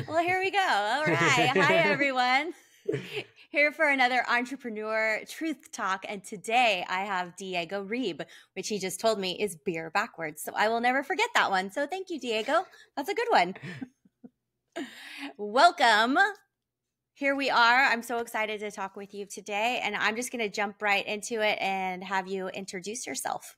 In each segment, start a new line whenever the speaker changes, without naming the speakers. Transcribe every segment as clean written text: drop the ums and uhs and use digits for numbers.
Well, here we go. All right. Hi, everyone. Here for another entrepreneur truth talk. And today I have Diego Rieb, which he just told me is beer backwards. So I will never forget that one. So thank you, Diego. That's a good one. Welcome. Here we are. I'm so excited to talk with you today. And I'm just going to jump right into it and have you introduce yourself.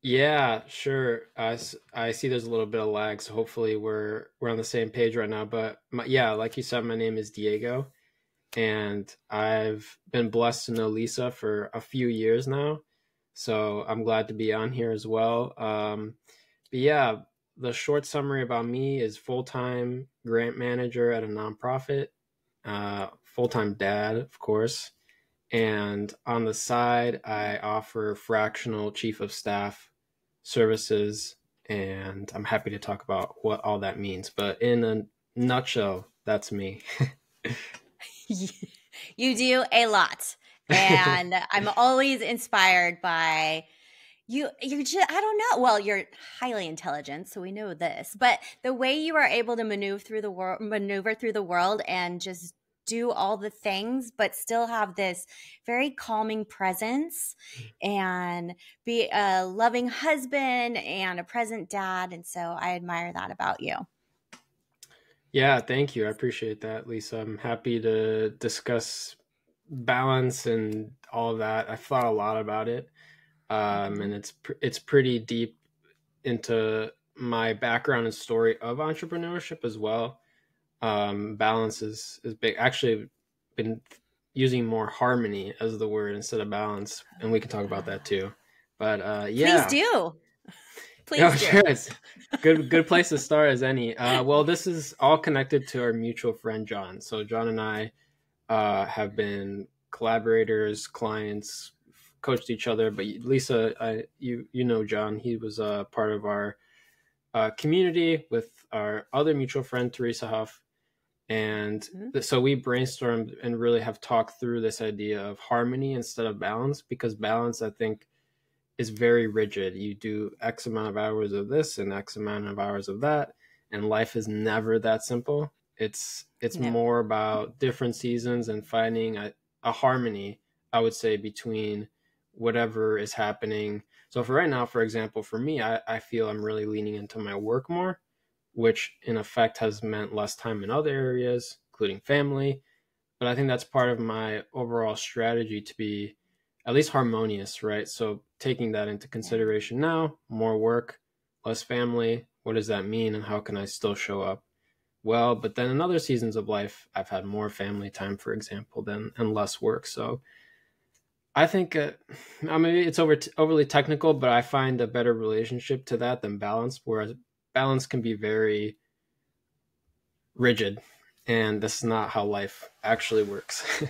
Yeah, sure. I see there's a little bit of lag, so hopefully we're on the same page right now. But yeah, like you said, my name is Diego, and I've been blessed to know Lisa for a few years now. So I'm glad to be on here as well. But yeah, the short summary about me is full-time grant manager at a nonprofit, full-time dad, of course. And on the side, I offer fractional chief of staff services, and I'm happy to talk about what all that means. But in a nutshell, that's me.
You do a lot. And I'm always inspired by you're just, I don't know. Well, you're highly intelligent, so we know this. But the way you are able to maneuver through the world and just do all the things, but still have this very calming presence and be a loving husband and a present dad. And so I admire that about you.
Yeah, thank you. I appreciate that, Lisa. I'm happy to discuss balance and all of that. I've thought a lot about it, and it's pretty deep into my background and story of entrepreneurship as well. Balance is big. Actually, been using more harmony as the word instead of balance, and we can talk about that too. But
Please
yeah,
do.
oh
Please do.
sure, it's good place to start as any. Well, this is all connected to our mutual friend John. So John and I have been collaborators, clients, coached each other. But Lisa, you know John. He was a part of our community with our other mutual friend Teresa Huff. And so we brainstormed and really have talked through this idea of harmony instead of balance, because balance, I think, is very rigid. You do X amount of hours of this and X amount of hours of that, and life is never that simple. It's
No.
more about different seasons and finding a harmony, I would say, between whatever is happening. So for right now, for example, for me, I feel I'm really leaning into my work more, which in effect has meant less time in other areas, including family. But I think that's part of my overall strategy to be at least harmonious, right? So taking that into consideration now, more work, less family, what does that mean and how can I still show up well? But then in other seasons of life, I've had more family time, for example, and less work. So I think, I mean, it's overly technical, but I find a better relationship to that than balance, whereas balance can be very rigid, and that's not how life actually works.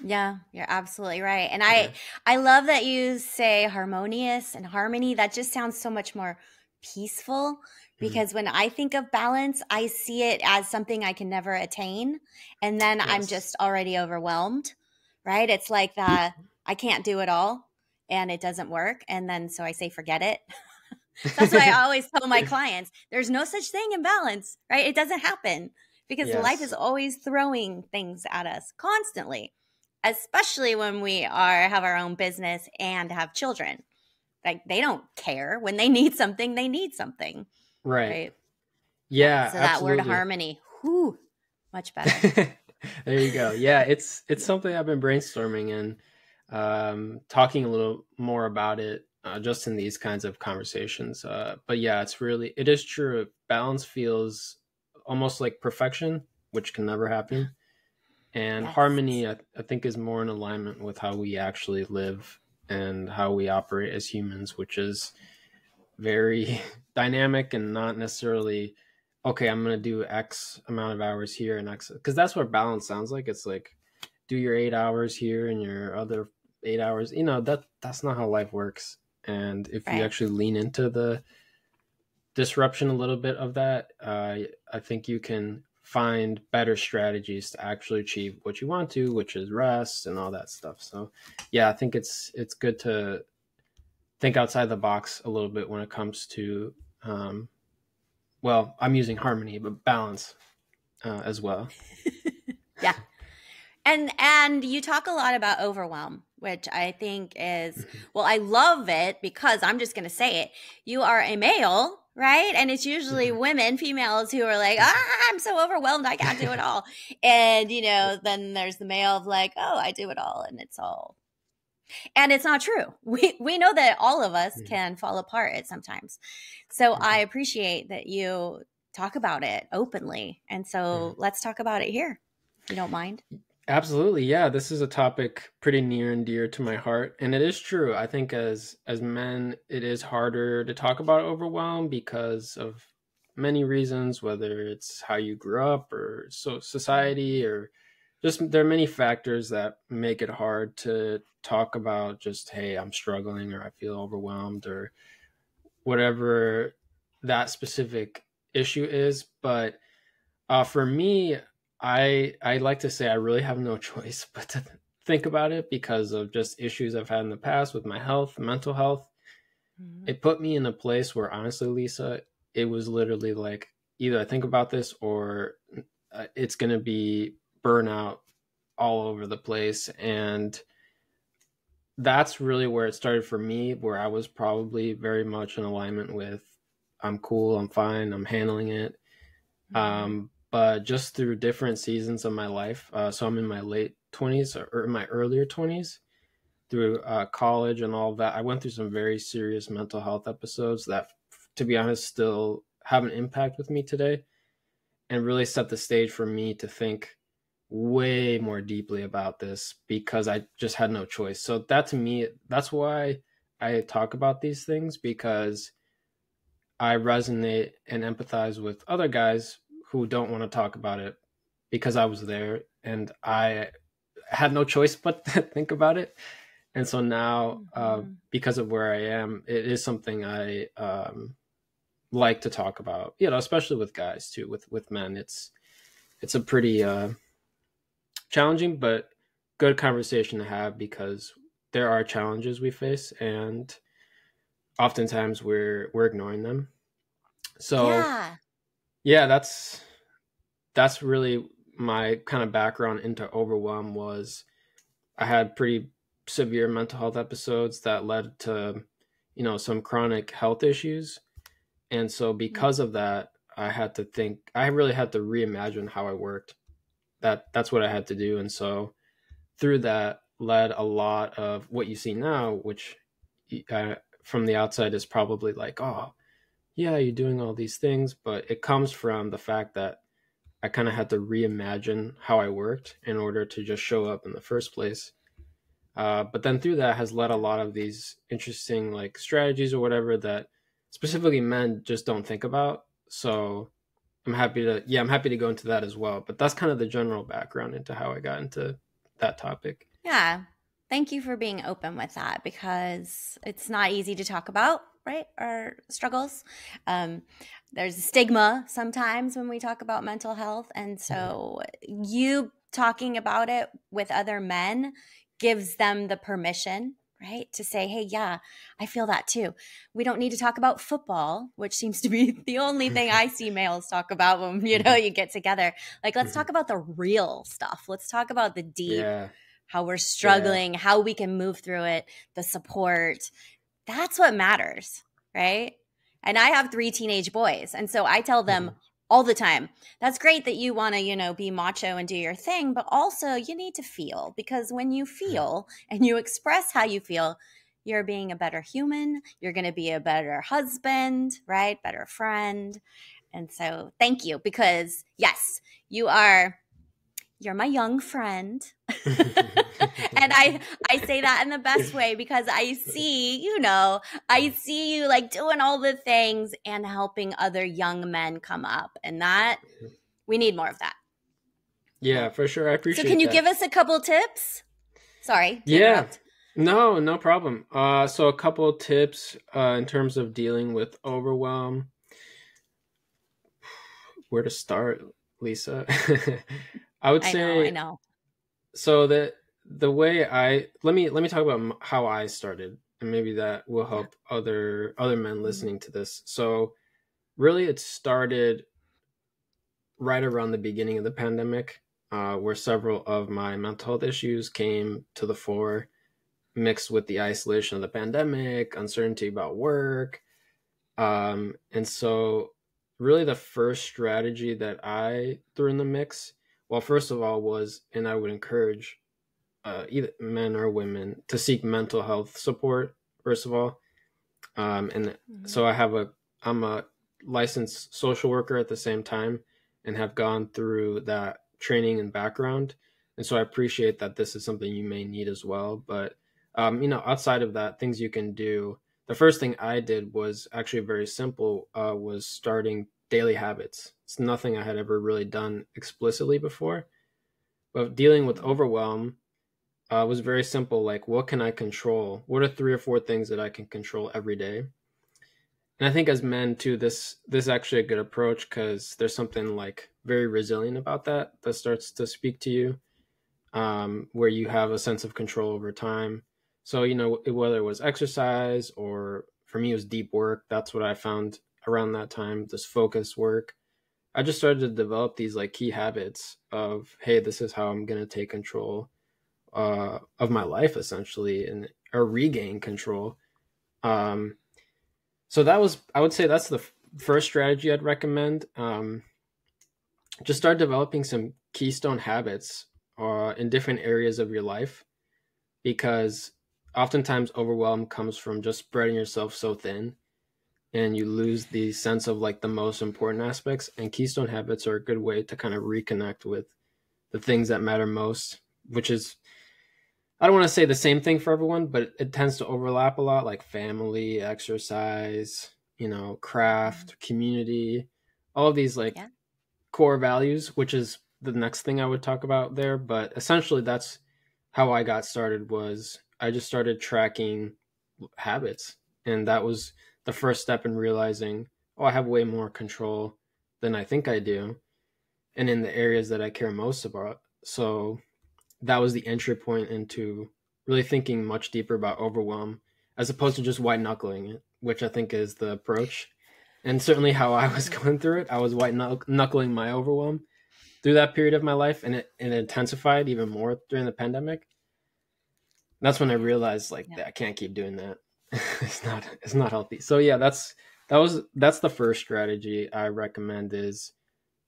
Yeah, you're absolutely right. And
Yeah.
I love that you say harmonious and harmony. That just sounds so much more peaceful,
Mhm.
because when I think of balance, I see it as something I can never attain, and then I'm
Yes.
just already overwhelmed, right? It's like the I can't do it all and it doesn't work, and then so I say forget it. That's why I always tell my clients there's no such thing in balance, right? It doesn't happen because life is
Yes.
always throwing things at us constantly, especially when we are have our own business and have children. Like they don't care when they need something, they need something,
Right.
right? Yeah.
Yeah,
So that word
absolutely.
harmony, whoo, much better.
There you go. Yeah, it's something I've been brainstorming and talking a little more about it just in these kinds of conversations. But yeah, it is true. Balance feels almost like perfection, which can never happen. And
Yes.
harmony, I think, is more in alignment with how we actually live and how we operate as humans, which is very dynamic and not necessarily okay. I'm going to do X amount of hours here and X, because that's what balance sounds like. It's like do your 8 hours here and your other 8 hours. That's not how life works. And if you
Right.
actually lean into the disruption a little bit of that, I think you can find better strategies to actually achieve what you want to, which is rest and all that stuff. So, yeah, I think it's good to think outside the box a little bit when it comes to, well, I'm using harmony, but balance as well.
Yeah. And you talk a lot about overwhelm, which I think is,
Mhm.
well, I love it because I'm just going to say it. You are a male, right? And it's usually
Mhm.
women, females who are like,
Mhm.
I'm so overwhelmed, I can't do it all. And, then there's the male of like, oh, I do it all and it's all. And it's not true. We know that all of us
Mhm.
can fall apart at sometimes. So I
Mhm.
appreciate that you talk about it openly. And so
Mhm.
let's talk about it here, if you don't mind.
Absolutely. Yeah, this is a topic pretty near and dear to my heart, and it is true. I think as men, it is harder to talk about overwhelm because of many reasons, whether it's how you grew up or society, or just there are many factors that make it hard to talk about just, hey, I'm struggling or I feel overwhelmed or whatever that specific issue is. But for me, I like to say I really have no choice but to think about it because of just issues I've had in the past with my health, mental health.
Mhm.
It put me in a place where, honestly, Lisa, it was literally like either I think about this or it's going to be burnout all over the place. And that's really where it started for me, where I was probably very much in alignment with I'm cool, I'm fine, I'm handling it.
Mhm.
But just through different seasons of my life, so I'm in my late 20s or in my earlier 20s, through college and all of that, I went through some very serious mental health episodes that, to be honest, still have an impact with me today and really set the stage for me to think way more deeply about this because I just had no choice. So that to me, that's why I talk about these things, because I resonate and empathize with other guys who don't want to talk about it because I was there and I had no choice but to think about it. And so now,
Mhm.
because of where I am, it is something I like to talk about. You know, especially with guys too. With men, it's a pretty challenging but good conversation to have because there are challenges we face, and oftentimes we're ignoring them. So
Yeah.
yeah, that's really my kind of background into overwhelm. Was I had pretty severe mental health episodes that led to, some chronic health issues. And so because of that, I really had to reimagine how I worked. That's what I had to do. And so through that led a lot of what you see now, which from the outside is probably like, oh, yeah, you're doing all these things. But it comes from the fact that I kind of had to reimagine how I worked in order to just show up in the first place. But then through that has led a lot of these interesting like strategies or whatever that specifically men just don't think about. So I'm happy to go into that as well. But that's kind of the general background into how I got into that topic.
Yeah. Thank you for being open with that because it's not easy to talk about, right? Our struggles. Um, there's a stigma sometimes when we talk about mental health. And
Mhm.
so you talking about it with other men gives them the permission, right? To say, hey, yeah, I feel that too. We don't need to talk about football, which seems to be the only thing I see males talk about when,
Mhm.
you get together. Like, let's
Mhm.
talk about the real stuff. Let's talk about the deep,
Yeah,
how we're
yeah.
struggling, how we can move through it, the support. That's what matters, right? And I have 3 teenage boys. And so I tell them
Mhm.
all the time, that's great that you want to, be macho and do your thing, but also you need to feel because when you
Mhm.
feel and you express how you feel, you're being a better human, you're going to be a better husband, right? Better friend. And so thank you because yes, you're my young friend. And I say that in the best way because I see, I see you like doing all the things and helping other young men come up. And that we need more of that.
Yeah, for sure. I
So can
appreciate
you give
that.
us a couple tips? Sorry to
Yeah.
interrupt.
No, no problem. So a couple of tips in terms of dealing with overwhelm. Where to start, Lisa? I would
I
say
know.
so that the way I let me talk about how I started and maybe that will
Yeah.
help other men
Mhm.
listening to this. So really, it started right around the beginning of the pandemic, where several of my mental health issues came to the fore, mixed with the isolation of the pandemic, uncertainty about work. And so, really, the first strategy that I threw in the mix, well, first of all, was, and I would encourage either men or women to seek mental health support, first of all. And
Mhm.
so I'm a licensed social worker at the same time and have gone through that training and background. And so I appreciate that this is something you may need as well. But, outside of that, things you can do. The first thing I did was actually very simple, was starting daily habits. It's nothing I had ever really done explicitly before. But dealing with
Mhm.
overwhelm was very simple. Like, what can I control? What are 3 or 4 things that I can control every day? And I think as men too, this is actually a good approach because there's something like very resilient about that starts to speak to you, where you have a sense of control over time. So whether it was exercise or for me it was deep work, that's what I found around that time. This focus work, I just started to develop these like key habits of, hey, this is how I'm gonna take control of my life essentially, and or regain control. Um, so that was, I would say, that's the first strategy I'd recommend. Just start developing some keystone habits in different areas of your life, because oftentimes overwhelm comes from just spreading yourself so thin and you lose the sense of like the most important aspects. And keystone habits are a good way to kind of reconnect with the things that matter most, which is, I don't want to say the same thing for everyone, but it tends to overlap a lot, like family, exercise,
Mhm.
craft, community, all of these like
Yeah.
core values, which is the next thing I would talk about there. But essentially, that's how I got started. Was I just started tracking habits, and that was the first step in realizing, oh, I have way more control than I think I do, and in the areas that I care most about. So that was the entry point into really thinking much deeper about overwhelm, as opposed to just white knuckling it, which I think is the approach. And certainly how I was
Mhm.
going through it, I was white knuckling my overwhelm through that period of my life, and it intensified even more during the pandemic. That's when I realized like
Yeah.
that I can't keep doing that. It's not healthy. So yeah, that's the first strategy I recommend, is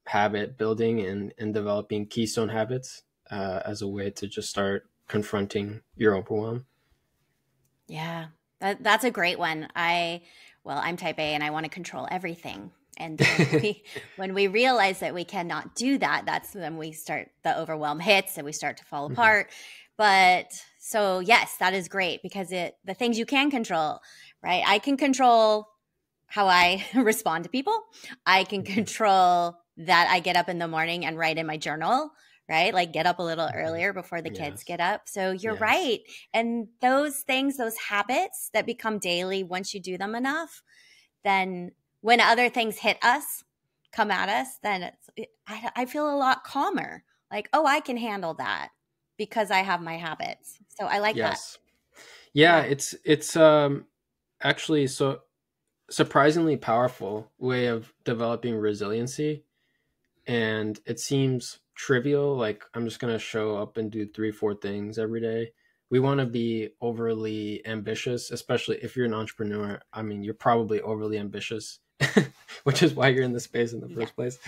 habit building and developing keystone habits, as a way to just start confronting your overwhelm.
Yeah, that's a great one. Well, I'm type A and I want to control everything. And when we realize that we cannot do that, that's when we start the overwhelm hits and we start to fall
Mhm.
apart. But so yes, that is great because the things you can control, right? I can control how I respond to people. I can
Mhm.
control that I get up in the morning and write in my journal, right? Like get up a little
Mhm.
earlier before the kids
Yes.
get up. So you're
Yes.
right. And those things, those habits that become daily once you do them enough, then when other things hit us, come at us, then I feel a lot calmer. Like, oh, I can handle that because I have my habits. So I like that.
Yes. Yeah,
Yeah.
it's actually so surprisingly powerful way of developing resiliency, and it seems trivial, like I'm just going to show up and do 3 4 things every day. We want to be overly ambitious, especially if you're an entrepreneur. I mean, you're probably overly ambitious, which is why you're in the space in the
Yeah.
first place.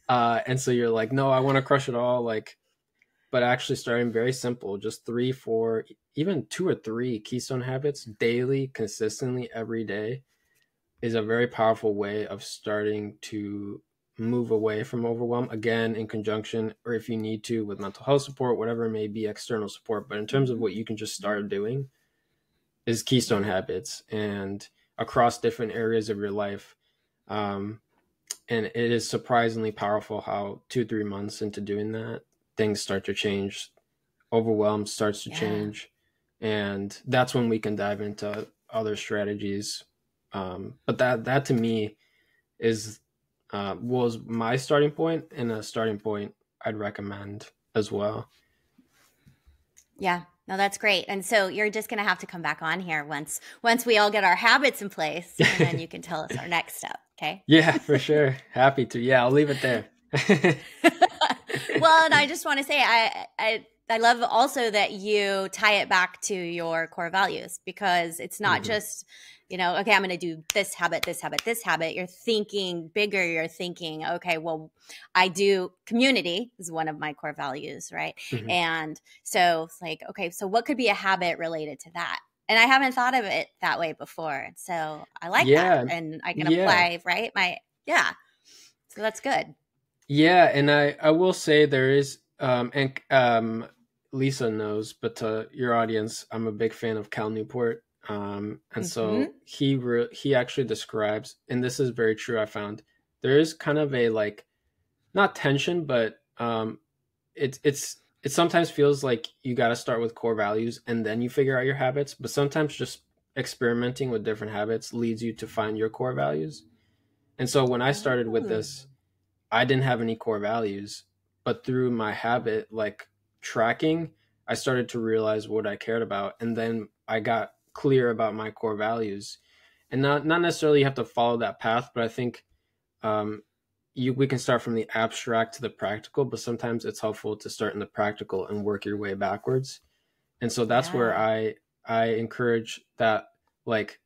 And so you're like, no, I want to crush it all, like, but actually starting very simple, just 3 4, even 2 or 3 keystone habits daily, consistently every day, is a very powerful way of starting to move away from overwhelm, again in conjunction, or if you need to, with mental health support, whatever it may be, external support. But in terms of
Mhm.
what you can just start doing, is keystone
Yeah.
habits, and across different areas of your life. um, and it is surprisingly powerful how 2 3 months into doing that, things start to change, overwhelm starts to
Yeah.
change, and that's when we can dive into other strategies. But that to me is, was my starting point, and a starting point I'd recommend as well.
Yeah. No, that's great. And so you're just going to have to come back on here once we all get our habits in place, and then you can tell us our next step. Okay.
Yeah, for sure. Happy to. Yeah, I'll leave it there.
Well, and I just want to say I love also that you tie it back to your core values, because it's not just, okay, I'm going to do this habit, this habit, this habit. You're thinking bigger. You're thinking, okay, well, I do community is one of my core values, right?
Mhm.
And so it's like, okay, so what could be a habit related to that? And I haven't thought of it that way before. So I like that.
Yeah,
And I can
yeah.
apply, right? Yeah. So that's good.
Yeah, and I will say there is and Lisa knows, but to your audience, I'm a big fan of Cal Newport. And
Mm-hmm.
so he actually describes, and this is very true, I found, there is kind of a like, not tension, but it sometimes feels like you got to start with core values and then you figure out your habits, but sometimes just experimenting with different habits leads you to find your core values. And so when I started with
Oh.
this, I didn't have any core values, but through my habit, like tracking, I started to realize what I cared about. And then I got clear about my core values. And not necessarily you have to follow that path, but I think um, we can start from the abstract to the practical, but sometimes it's helpful to start in the practical and work your way backwards. And so that's where
Yeah.
I encourage that, like,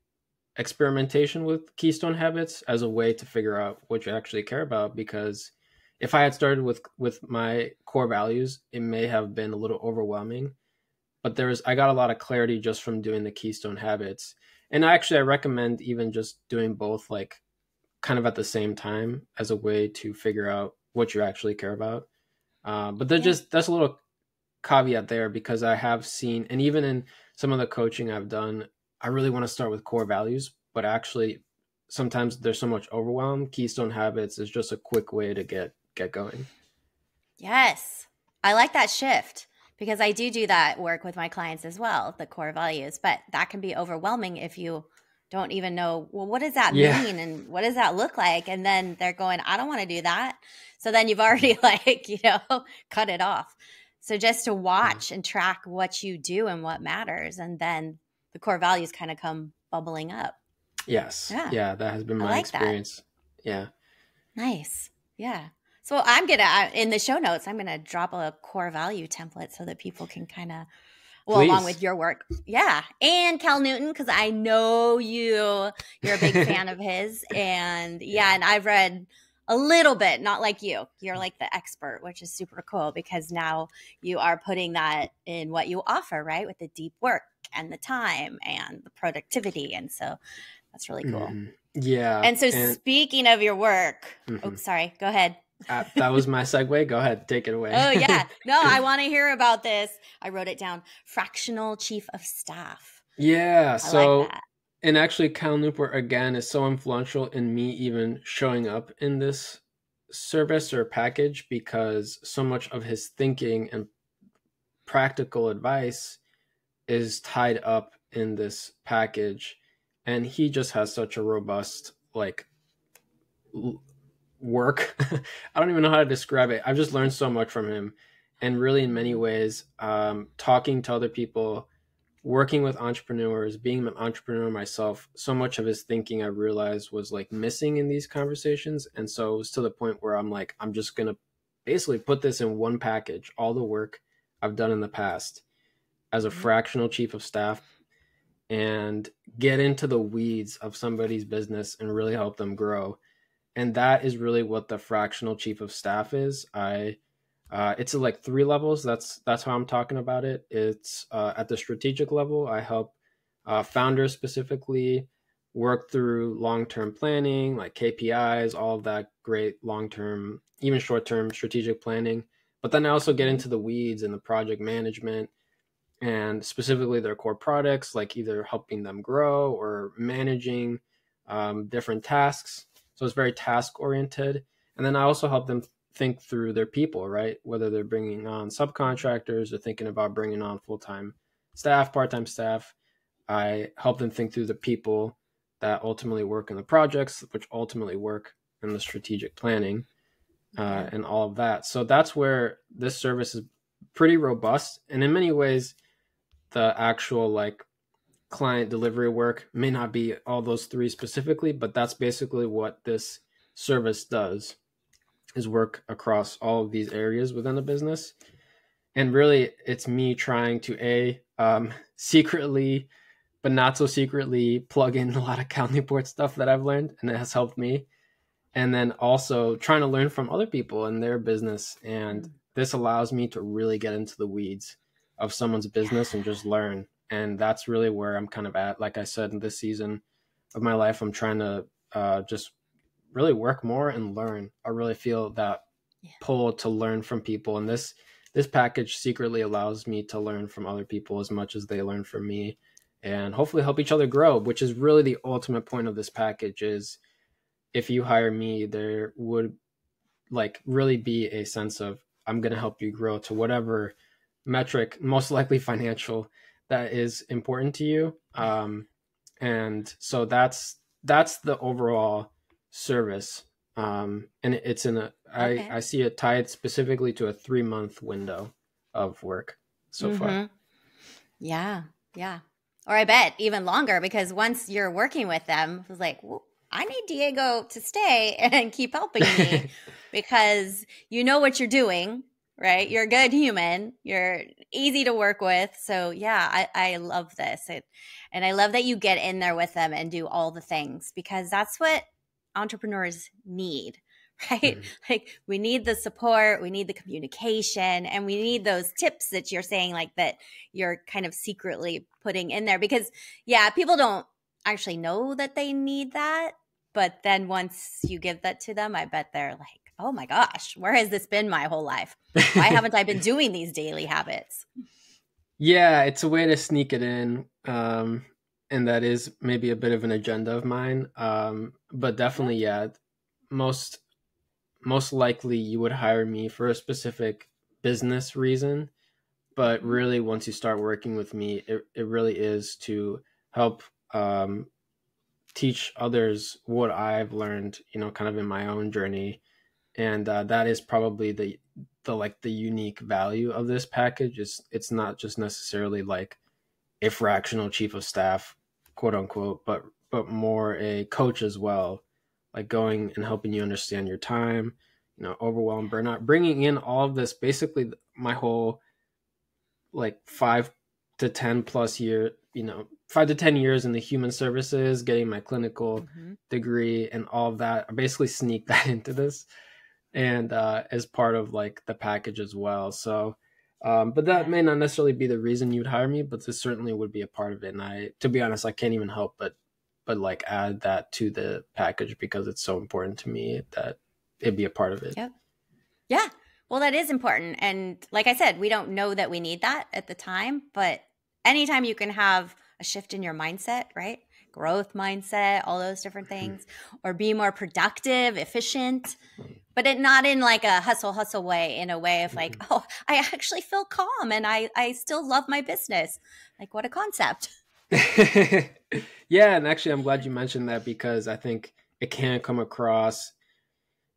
experimentation with keystone habits as a way to figure out what you actually care about, because if I had started with my core values, it may have been a little overwhelming, but I got a lot of clarity just from doing the keystone habits. And actually I recommend even just doing both, like kind of at the same time, as a way to figure out what you actually care about. But
Yeah.
that's a little caveat there, because I have seen, and even in some of the coaching I've done, I really want to start with core values, but actually sometimes there's so much overwhelm. Keystone habits is just a quick way to get going.
Yes. I like that shift, because I do that work with my clients as well, the core values, but that can be overwhelming if you don't even know, well, what does that
Yeah.
mean and what does that look like? And then they're going, I don't want to do that. So then you've already like, cut it off. So just to
Mhm.
watch and track what you do and what matters, and then the core values kind of come bubbling up.
Yes.
Yeah.
Yeah, that has been
I
my
like that.
experience. Yeah.
Nice. Yeah. So I'm going to, in the show notes, I'm going to drop a core value template so that people can kind of, well, along
Please.
with your work. Yeah. And Cal Newton, because I know you're a big fan of his. And yeah,
Yeah.
and I've read a little bit, not like you. You're like the expert, which is super cool, because now you are putting that in what you offer, right? With the deep work and the time and the productivity. And so that's really cool.
Mhm. Yeah.
And so
And
speaking of your work, oh,
mhm.
sorry, go ahead.
That was my segue. Go ahead, take it away.
Oh, yeah. No, I want to hear about this. I wrote it down. Fractional chief of staff.
Yeah.
I like
So,
that.
and actually, Cal Newport again is so influential in me even showing up in this service or package, because so much of his thinking and practical advice is tied up in this package. And he just has such a robust, like, work. I don't even know how to describe it. I've just learned so much from him. And really, in many
Mhm.
ways, talking to other people, working with entrepreneurs, being an entrepreneur myself, so much of his thinking I realized was like missing in these conversations. And so it was to the point where I'm like, I'm just going to basically put this in one package, all the work I've done in the past as a
Mhm.
fractional chief of staff, and get into the weeds of somebody's business and really help them grow. And that is really what the fractional chief of staff is. It's like three levels. That's how I'm talking about it. It's at the strategic level. I help founders specifically work through long-term planning, like KPIs, all of that great long-term, even short-term strategic planning. But then I also get
Mhm.
into the weeds and the project management, and specifically their core products, like either helping them grow or managing different tasks. So it's very task oriented. And then I also help them think through their people, right? Whether they're bringing on subcontractors or thinking about bringing on full time staff, part time staff. I help them think through the people that ultimately work in the projects, which ultimately work in the strategic planning,
Yeah.
and all of that. So that's where this service is pretty robust. And in many ways, the actual like client delivery work may not be all those three specifically, but that's basically what this service does, is work across all of these areas within a business. And really it's me trying to secretly but not so secretly plug in a lot of counting port stuff that I've learned, and it has helped me. And then also trying to learn from other people and their business. And this allows me to really get into the weeds of someone's business and just learn. And that's really where I'm kind of at. Like I said, in this season of my life, I'm trying to just really work more and learn. I really feel that pull to learn from people. And this package secretly allows me to learn from other people as much as they learn from me, and hopefully help each other grow, which is really the ultimate point of this package. Is if you hire me, there would like really be a sense of, I'm going to help you grow to whatever metric, most likely financial, that is important to you. And so that's the overall service. And it's in a, I see it tied specifically to a 3-month window of work so far.
Yeah. Yeah. Or I bet even longer, because once you're working with them, it's like, well, I need Diego to stay and keep helping me because you know what you're doing, right? You're a good human. You're easy to work with. So yeah, I love this. And I love that you get in there with them and do all the things, because that's what entrepreneurs need, right? Like we need the support, we need the communication, and we need those tips that you're saying, like that you're kind of secretly putting in there, because yeah, people don't actually know that they need that. But then once you give that to them, I bet they're like, oh my gosh, where has this been my whole life? Why haven't I been doing these daily habits?
Yeah, it's a way to sneak it in. And that is maybe a bit of an agenda of mine. But definitely, yeah, most likely you would hire me for a specific business reason. But really, once you start working with me, it really is to help teach others what I've learned, kind of in my own journey. And that is probably the unique value of this package. Is it's not just necessarily like a fractional chief of staff, quote unquote, but more a coach as well, like going and helping you understand your time, overwhelm, burnout, bringing in all of this, basically my whole like 5 to 10 plus year, 5 to 10 years in the human services, getting my clinical degree and all of that. I basically sneak that into this, and as part of like the package as well. So, but that may not necessarily be the reason you'd hire me, but this certainly would be a part of it. And to be honest, I can't even help but like add that to the package because it's so important to me that it'd be a part of it.
Yep. Yeah. Well, that is important. And like I said, we don't know that we need that at the time, but anytime you can have a shift in your mindset, right? Growth mindset, all those different things, or be more productive, efficient, but not in like a hustle way, in a way of like, oh, I actually feel calm and I still love my business. Like, what a concept.
Yeah. And actually, I'm glad you mentioned that, because I think it can come across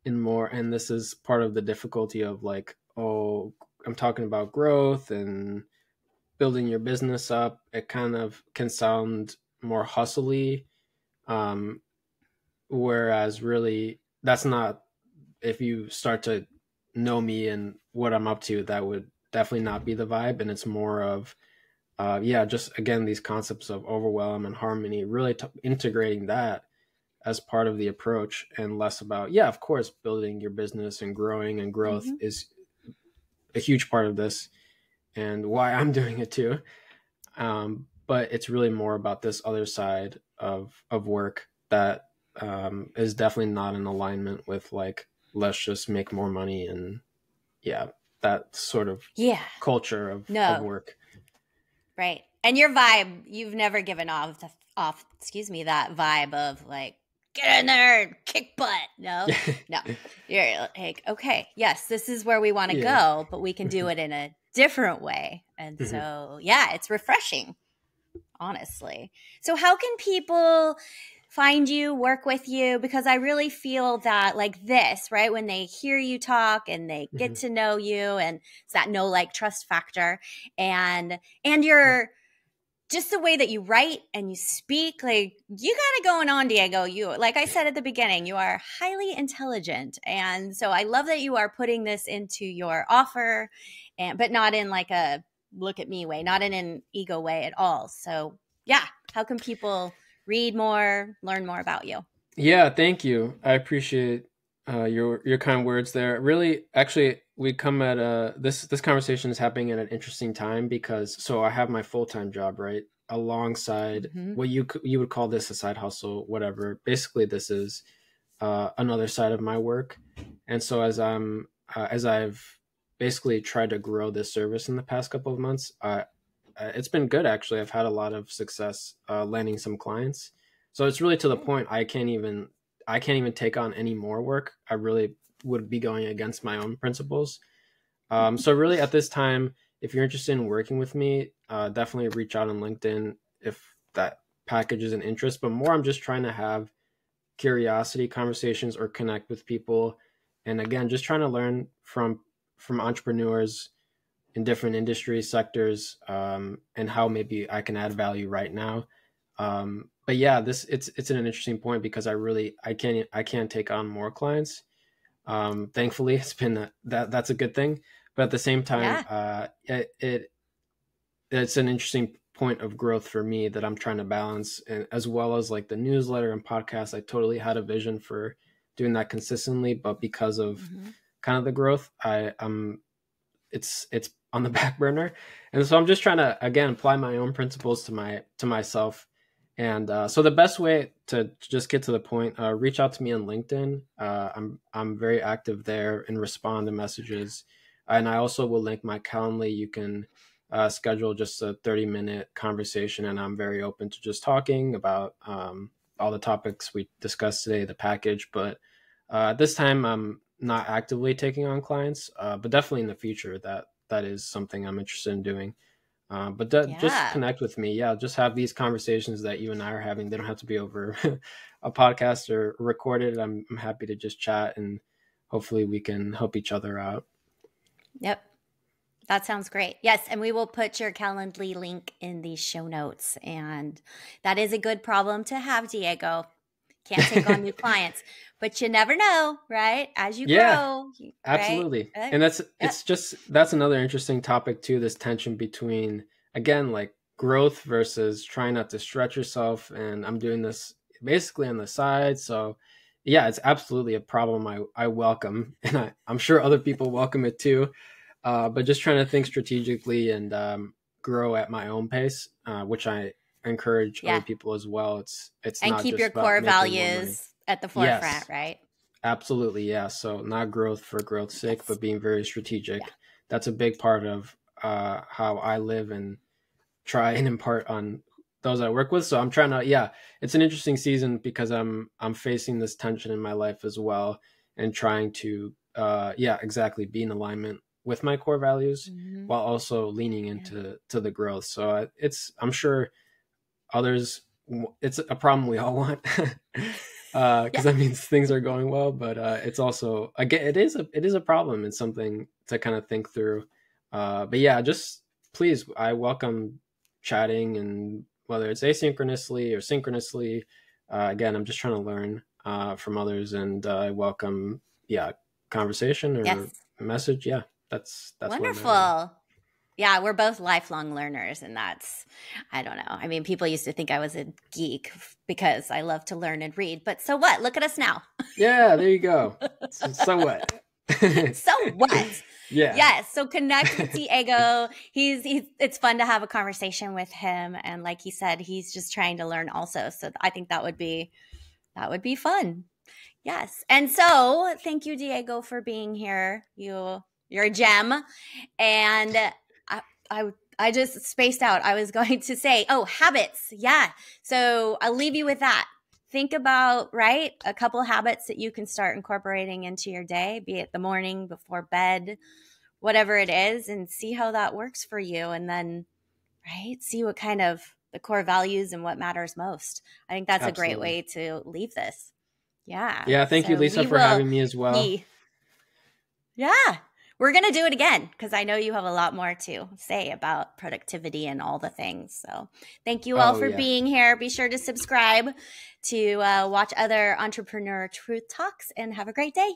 in more, and this is part of the difficulty of like, oh, I'm talking about growth and building your business up. It kind of can sound more hustly, whereas really that's not, if you start to know me and what I'm up to, that would definitely not be the vibe. And it's more of just again, these concepts of overwhelm and harmony, really integrating that as part of the approach, and less about, of course, building your business and growing, and growth is a huge part of this and why I'm doing it too. But it's really more about this other side of work that is definitely not in alignment with like, let's just make more money and that sort of culture of work.
Right. And your vibe, you've never given off that vibe of like, get in there and kick butt. No. You're like, okay, yes, this is where we want to go, but we can do it in a different way. And so, it's refreshing, honestly. So how can people find you, work with you? Because I really feel that like this, right? When they hear you talk and they get to know you, and it's that know, like, trust factor, and you're just the way that you write and you speak, like you got it going on, Diego. You, like I said at the beginning, you are highly intelligent. And so I love that you are putting this into your offer, but not in like a look at me way, not in an ego way at all. So yeah, how can people read more, learn more about you?
Yeah, thank you. I appreciate your kind words there. Really, actually, we come at this conversation is happening at an interesting time because so I have my full-time job, right, alongside
Mm-hmm.
what you would call this a side hustle, whatever. Basically, this is another side of my work, and so as I've basically tried to grow this service in the past couple of months, it's been good actually. I've had a lot of success landing some clients. So it's really to the point I can't even take on any more work. I really would be going against my own principles. So really at this time, if you're interested in working with me, definitely reach out on LinkedIn if that package is an interest. But more, I'm just trying to have curiosity conversations or connect with people, and again, just trying to learn from entrepreneurs in different industry sectors, and how maybe I can add value right now. But yeah, this it's an interesting point because I can't take on more clients. Thankfully, it's been that's a good thing. But at the same time,
Yeah.
It's an interesting point of growth for me that I'm trying to balance, and as well as like the newsletter and podcast. I totally had a vision for doing that consistently, but because of
Mm-hmm.
kind of the growth, it's on the back burner, and so I'm just trying to again apply my own principles to myself. And so the best way to just get to the point, reach out to me on LinkedIn. I'm very active there and respond to messages, and I also will link my Calendly. You can schedule just a 30-minute conversation, and I'm very open to just talking about all the topics we discussed today, the package. But this time I'm not actively taking on clients, but definitely in the future that is something I'm interested in doing. Just
Yeah.
connect with me. Yeah, just have these conversations that you and I are having. They don't have to be over a podcast or recorded. I'm happy to just chat, and hopefully we can help each other out.
Yep. That sounds great. Yes, and we will put your Calendly link in the show notes. And that is a good problem to have, Diego. Can't take on new clients, but you never know, right? As you
Yeah,
grow, right?
absolutely. And
Yep.
that's another interesting topic too, this tension between again like growth versus trying not to stretch yourself. And I'm doing this basically on the side. So yeah, it's absolutely a problem I welcome, and I'm sure other people welcome it too. But just trying to think strategically and grow at my own pace, which I encourage other
Yeah.
people as well. It's
And
not
keep your
just about
core
making more money.
values at the forefront,
Yes,
right?
absolutely. Yeah. So not growth for growth's sake,
Yes.
but being very
Yeah.
strategic. That's a big part of how I live and try and impart on those I work with. So I'm trying to, yeah, it's an interesting season because I'm facing this tension in my life as well, and trying to, yeah, exactly, be in alignment with my core values
Mm-hmm.
while also leaning
Yeah.
into the growth. So I'm sure others, it's a problem we all want.
Yeah.
Because that means things are going well, but it's also again it is a problem and something to kind of think through. But yeah, just please, I welcome chatting, and whether it's asynchronously or synchronously. Again, I'm just trying to learn from others, and I welcome, yeah, conversation or
Yes.
message. Yeah, that's where I'm at right now.
Wonderful. Yeah, we're both lifelong learners, and that's, I don't know. I mean, people used to think I was a geek because I love to learn and read, but so what? Look at us now.
Yeah, there you go. So what?
So what?
Yeah.
Yes. So connect with Diego. He's it's fun to have a conversation with him. And like he said, he's just trying to learn also. So I think that would be fun. Yes. And so thank you, Diego, for being here. You're a gem. And I just spaced out. I was going to say, oh, habits. Yeah. So I'll leave you with that. Think about, right, a couple habits that you can start incorporating into your day, be it the morning, before bed, whatever it is, and see how that works for you. And then, right, see what kind of the core values and what matters most. I think that's a great
Absolutely.
way to leave this. Yeah.
Yeah, thank you,
So
Lisa,
we
for
will
having me as well.
be, yeah, we're going to do it again because I know you have a lot more to say about productivity and all the things. So thank you all
Oh,
for
yeah.
being here. Be sure to subscribe to watch other Entrepreneur Truth Talks and have a great day.